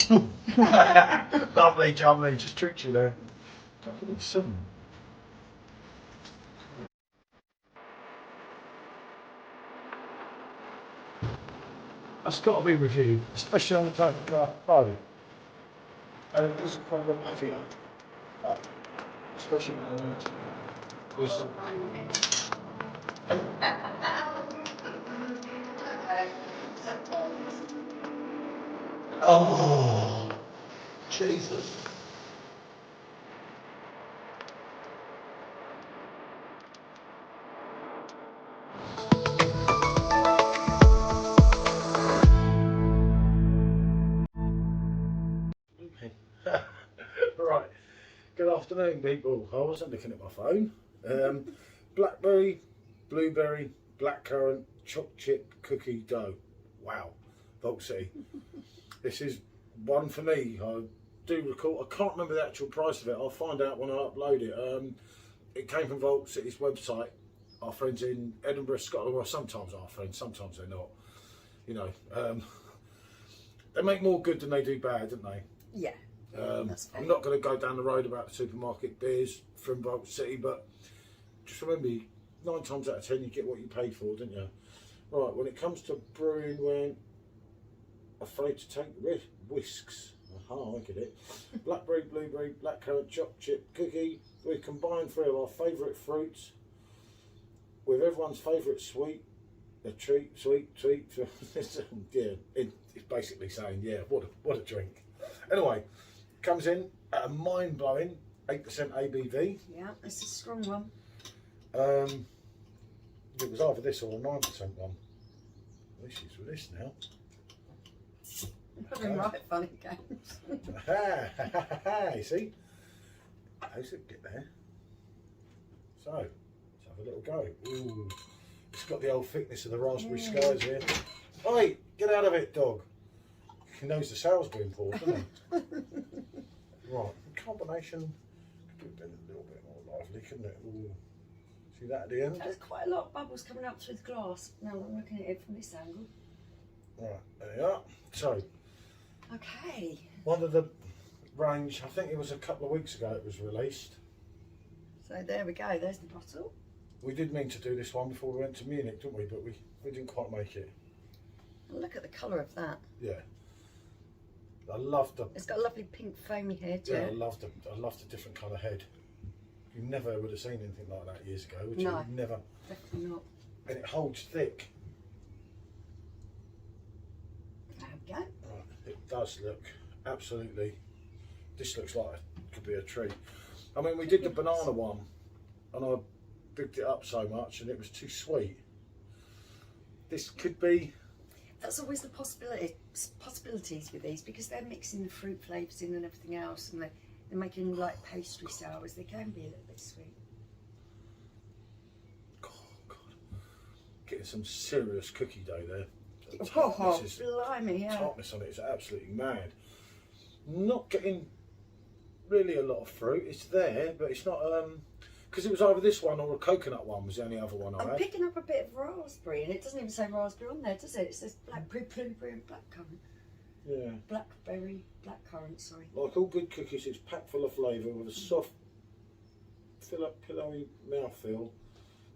Lovely, jubbly, just tricked you there. Some. That's got to be reviewed, especially on the type of party. And it doesn't quite look like it. Especially with some. Oh, Jesus. Right, good afternoon people. I wasn't looking at my phone. Blackberry, blueberry, blackcurrant, choc chip cookie dough. Wow, Vault City. This is one for me. I do recall, I can't remember the actual price of it. I'll find out when I upload it. It came from Vault City's website. Our friends in Edinburgh, Scotland, well sometimes our friends, sometimes they're not. You know, they make more good than they do bad, don't they? Yeah. I'm not going to go down the road about the supermarket beers from Vault City, but just remember, 9 times out of 10 you get what you pay for, don't you? Right, when it comes to brewing, we're afraid to take risks. Aha, I get it. Blackberry, blueberry, blackcurrant, choc chip, cookie. We combine 3 of our favourite fruits with everyone's favourite sweet. A treat, sweet. Yeah, it's basically saying, yeah, what a drink. Anyway, comes in at a mind-blowing 8% ABV. Yeah, it's a strong one. It was either this or a 9% one. This is with this now. Okay. Right, funny games. You see? How's it get there? So, let's have a little go. Ooh, it's got the old thickness of the raspberry skies here. Oi, get out of it, dog. He knows the sale's being poured, doesn't he? Right, combination could have been a little bit more lively, couldn't it? Ooh. See that at the end? There's quite a lot of bubbles coming up through the glass. Now I'm looking at it from this angle. Right, there you are. So, okay. One of the range, I think it was a couple of weeks ago it was released. So there we go, there's the bottle. We did mean to do this one before we went to Munich, didn't we? But we didn't quite make it. Look at the colour of that. Yeah. I love the. It's got a lovely pink foamy head. Yeah, I love the different colour head. You never would have seen anything like that years ago, would you? No, never. Definitely not. And it holds thick. There we go. Right, it does look absolutely. This looks like it could be a treat. I mean, we did the banana one, and I bigged it up so much, and it was too sweet. This could be. That's always the possibilities with these, because they're mixing the fruit flavours in and everything else, and they're making like pastry sours. They can be a little bit sweet. Oh God, getting some serious cookie dough there. The Oh, blimey, yeah. Tartness on it is absolutely mad. Not getting really a lot of fruit. It's there, but it's not. Because it was either this one or a coconut one was the only other one I had. I'm picking up a bit of raspberry, and it doesn't even say raspberry on there, does it? It says blackberry, blueberry, and blackcurrant. Yeah. Blackberry, blackcurrant, sorry. Like all good cookies, it's packed full of flavour with a soft, pillowy mouthfeel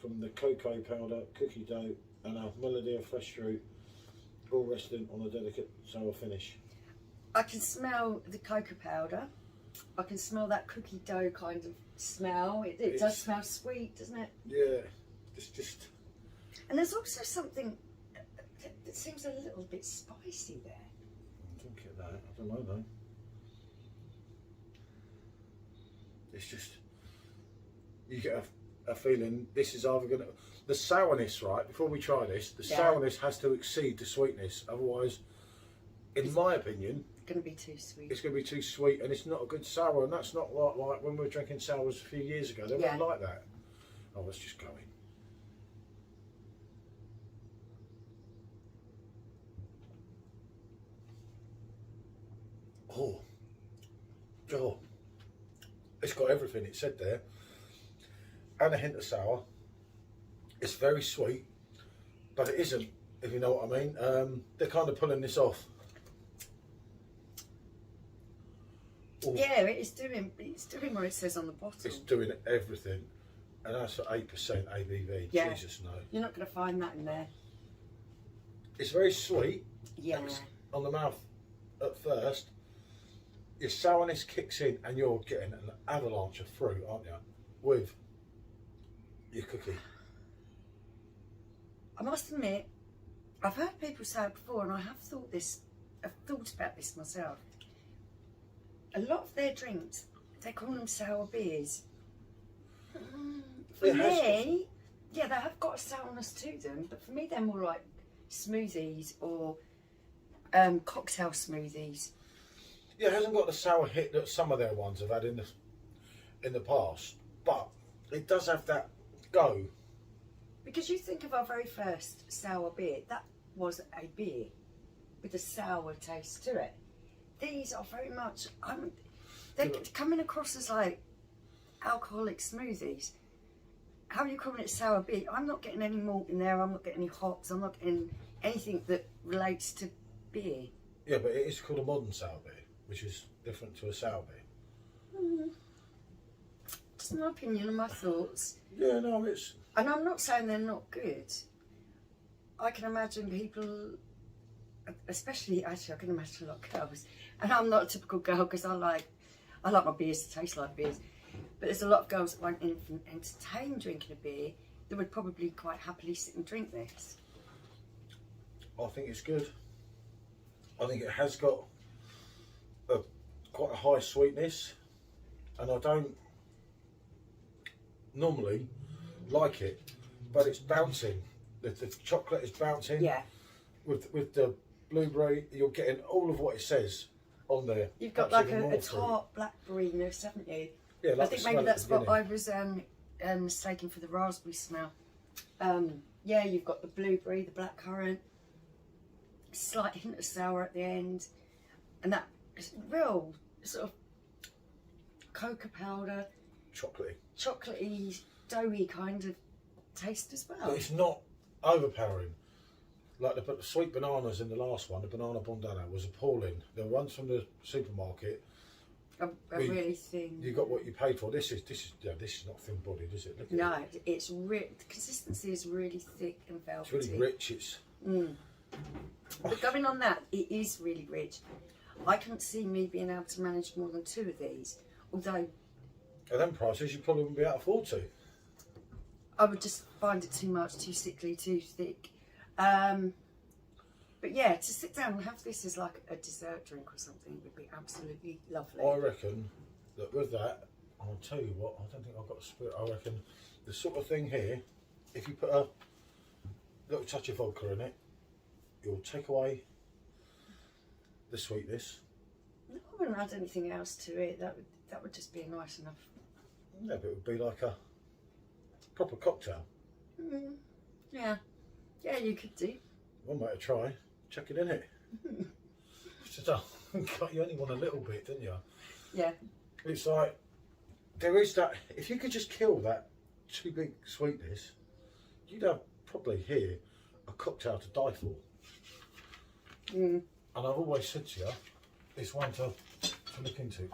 from the cocoa powder, cookie dough, and a melody of fresh fruit, all resting on a delicate sour finish. I can smell the cocoa powder. I can smell that cookie dough kind of smell. It does smell sweet, doesn't it? Yeah, it's just. And there's also something that seems a little bit spicy there. I don't get that. I don't know though. It's just. You get a feeling this is either going to. The sourness, right, before we try this, the sourness has to exceed the sweetness. Otherwise, in my opinion, going to be too sweet. It's going to be too sweet, and it's not a good sour, and that's not like when we were drinking sours a few years ago. They weren't like that. Oh, let's just go in. Oh, it's got everything it said there, and a hint of sour. It's very sweet, but it isn't, if you know what I mean. They're kind of pulling this off. Oh, it's doing what it says on the bottle. it's doing everything. And that's at 8% ABV. Yeah. Jesus, no. You're not going to find that in there. It's very sweet. Yeah. On the mouth at first. Your sourness kicks in and you're getting an avalanche of fruit, aren't you? With your cookie. I must admit, I've heard people say it before, and I've thought about this myself. A lot of their drinks, they call them sour beers. For me, yeah, they have got a sourness to them, but for me they're more like smoothies or cocktail smoothies. Yeah, it hasn't got the sour hit that some of their ones have had in the past, but it does have that go. Because you think of our very first sour beer, that was a beer with a sour taste to it. These are very much, they're coming across as like alcoholic smoothies. How are you calling it sour beer? I'm not getting any malt in there, I'm not getting any hops, I'm not getting anything that relates to beer. Yeah, but it is called a modern sour beer, which is different to a sour beer. Just my opinion and my thoughts. Yeah, no, it's... And I'm not saying they're not good. I can imagine people, especially, actually I can imagine a lot of girls, and I'm not a typical girl because I like my beers to taste like beers, but there's a lot of girls that won't even entertain drinking a beer that would probably quite happily sit and drink this. I think it's good. I think it has got quite a high sweetness, and I don't normally like it, but it's bouncing. The chocolate is bouncing. Yeah. With the blueberry, you're getting all of what it says on there. You've got like a tart blackberry-ness, haven't you? Yeah, like I think maybe that's what I was mistaken for the raspberry smell. Yeah, you've got the blueberry, the blackcurrant, slight hint of sour at the end, and that real sort of cocoa powder, chocolatey, doughy kind of taste as well. But it's not overpowering. Like the sweet bananas in the last one, the banana bondana was appalling. The ones from the supermarket. Really thin. You got what you paid for. This is not thin bodied, is it? No, it's the consistency is really thick and velvety. It's really rich. But going on that, it is really rich. I couldn't see me being able to manage more than 2 of these, although at them prices you probably wouldn't be able to afford to. I would just find it too much, too sickly, too thick. But yeah, to sit down and have this as like a dessert drink or something would be absolutely lovely. I reckon that with that, I'll tell you what, I don't think I've got a spirit. I reckon the sort of thing here, if you put a little touch of vodka in it, you'll take away the sweetness. No, I wouldn't add anything else to it. That would just be nice enough. Yeah, but it would be like a proper cocktail. Yeah, you could do. One way to try, chuck it in it. You only want a little bit, didn't you? Yeah. It's like, there is that, if you could just kill that too big sweetness, you'd have probably here a cocktail to die for. And I've always said to you, it's one to look into.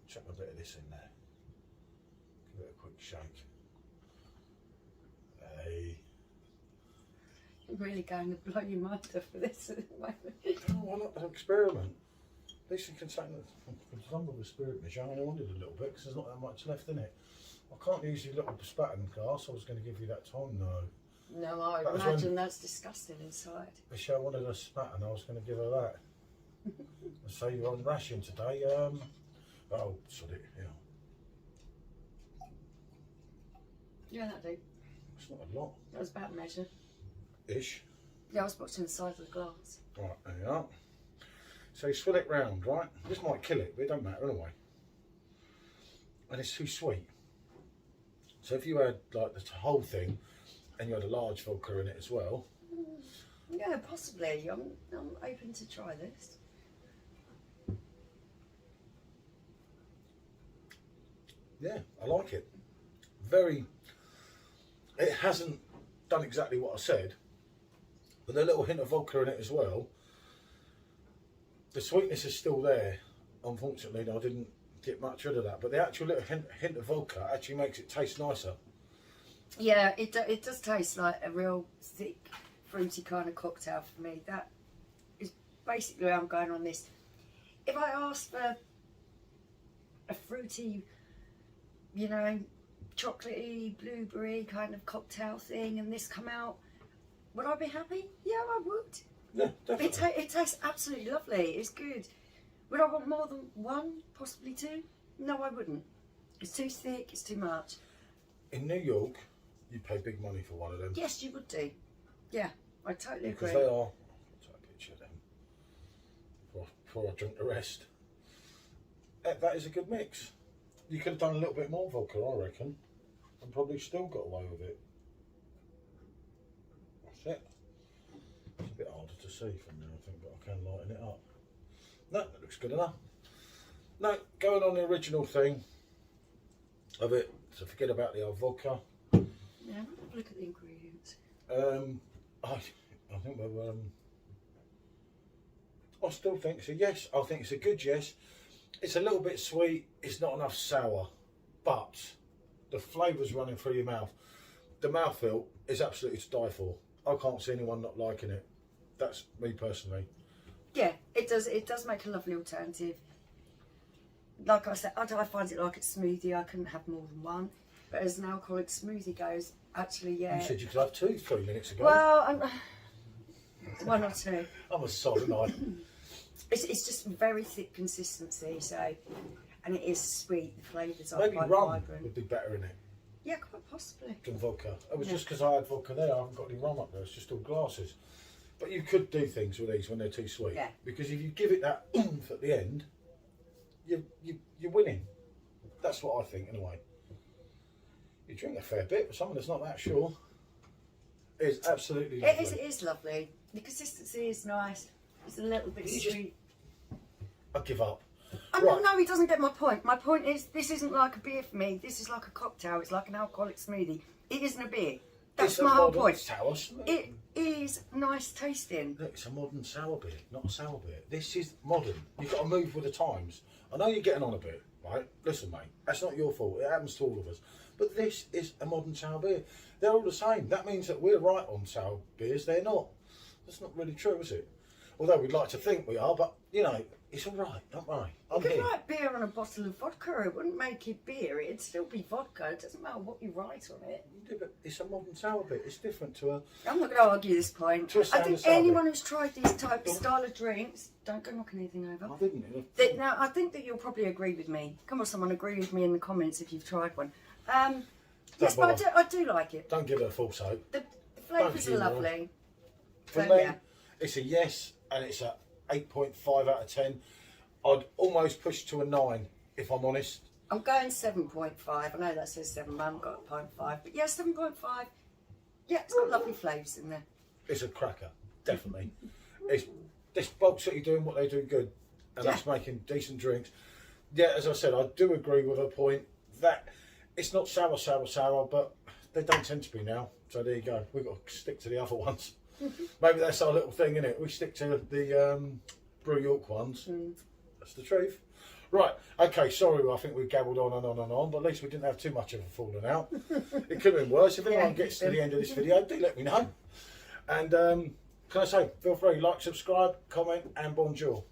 Chuck a bit of this in there. Give it a quick shake. Hey. I'm really going to blow your mind off for this at the moment. Oh, why not an experiment? At least you can take some of the spirit in. I only wanted a little bit because there's not that much left in it. I can't use your little spatten glass. I was going to give you that time. No, I would imagine that's disgusting inside. Michelle wanted a spatten. I was going to give her that. I say you're on ration today. Oh, sorry. Yeah. Yeah, that'd do. It's not a lot. That was about measure. Ish. Yeah, I was watching the size of the glass. Right, there you are. So you swill it round, right? This might kill it, but it don't matter anyway. And it's too sweet. So if you had like the whole thing, and you had a large vodka in it as well. Yeah, possibly. I'm open to try this. Yeah, I like it. It hasn't done exactly what I said, but a little hint of vodka in it as well. the sweetness is still there. Unfortunately, I didn't get much rid of that, but the actual little hint of vodka actually makes it taste nicer. Yeah, it does taste like a real thick, fruity kind of cocktail for me. That is basically where I'm going on this. If I asked for a fruity, you know, chocolatey, blueberry kind of cocktail thing, and this come out, would I be happy? Yeah, I would. Yeah, definitely. It tastes absolutely lovely. It's good. Would I want more than one, possibly two? No, I wouldn't. It's too thick. It's too much. In New York, you pay big money for one of them. Yes, you would do. Yeah, I totally because agree. they are. I'll take a picture of them before I drink the rest. That is a good mix. You could have done a little bit more vodka, I reckon, and probably still got away with it. That's it. It's a bit harder to see from there, I think, but I can lighten it up. No, that looks good enough. No, going on the original thing of it, so forget about the old vodka. Yeah, look at the ingredients. I think we're, I still think it's a yes. I think it's a good yes. It's a little bit sweet. It's not enough sour, but the flavour's running through your mouth. The mouthfeel is absolutely to die for. I can't see anyone not liking it. That's me personally. Yeah, it does. It does make a lovely alternative. Like I said, I find it like a smoothie. I couldn't have more than one. But as an alcoholic smoothie goes, actually, yeah. You said you could have two 3 minutes ago. Well, one or two. I'm a sod, aren't I? It's just very thick consistency, so, and it is sweet. The flavours are Maybe quite rum vibrant. would be better in it Yeah, quite possibly. than vodka. It was just because I had vodka there. I haven't got any rum up there. It's just all glasses. But you could do things with these when they're too sweet. Yeah. Because if you give it that oomph at the end, you're winning. That's what I think, anyway. You drink a fair bit, but someone that's not that sure is absolutely lovely. It is lovely. The consistency is nice. It's a little bit sweet. I give up. Oh, Right. no, he doesn't get my point. My point is, this isn't like a beer for me. This is like a cocktail. It's like an alcoholic smoothie. It isn't a beer. That's It's a my whole modern point. sour. It is nice tasting. Look, it's a modern sour beer, not a sour beer. This is modern. You've got to move with the times. I know you're getting on a bit, right? Listen, mate, that's not your fault. It happens to all of us. But this is a modern sour beer. They're all the same. That means that we're right on sour beers. They're not. That's not really true, is it? Although we'd like to think we are, but, you know, it's all right. Don't worry. I'm You could here. write beer on a bottle of vodka. It wouldn't make it beer. It'd still be vodka. It doesn't matter what you write on it. Yeah, but it's a modern sour beer. It's different to a... I'm not going to argue this point. To a I standard think sour anyone who's tried these type of style of drinks, don't go knocking anything over. I didn't. Now, I think that you'll probably agree with me. Come on, someone agree with me in the comments if you've tried one. Yes, but I do like it. Don't give it a false hope. The flavours are Don't you, lovely. For So, me, yeah. it's a yes, and it's a 8.5 out of 10. I'd almost push to a 9, if I'm honest. I'm going 7.5. I know that says 7, but I haven't got a 0.5. But yeah, 7.5. Yeah, it's got lovely flavours in there. It's a cracker, definitely. It's this bulk city doing what they do good, and that's making decent drinks. Yeah, as I said, I do agree with her point that it's not sour, but they don't tend to be now. So there you go. We've got to stick to the other ones. Maybe that's our little thing, innit? We stick to the Brew York ones. That's the truth. Right, okay, sorry, I think we gabbled on and on and on, but at least we didn't have too much of a falling out. It could have been worse. If anyone gets to the end of this video, do let me know. And can I say, feel free, like, subscribe, comment, and bonjour.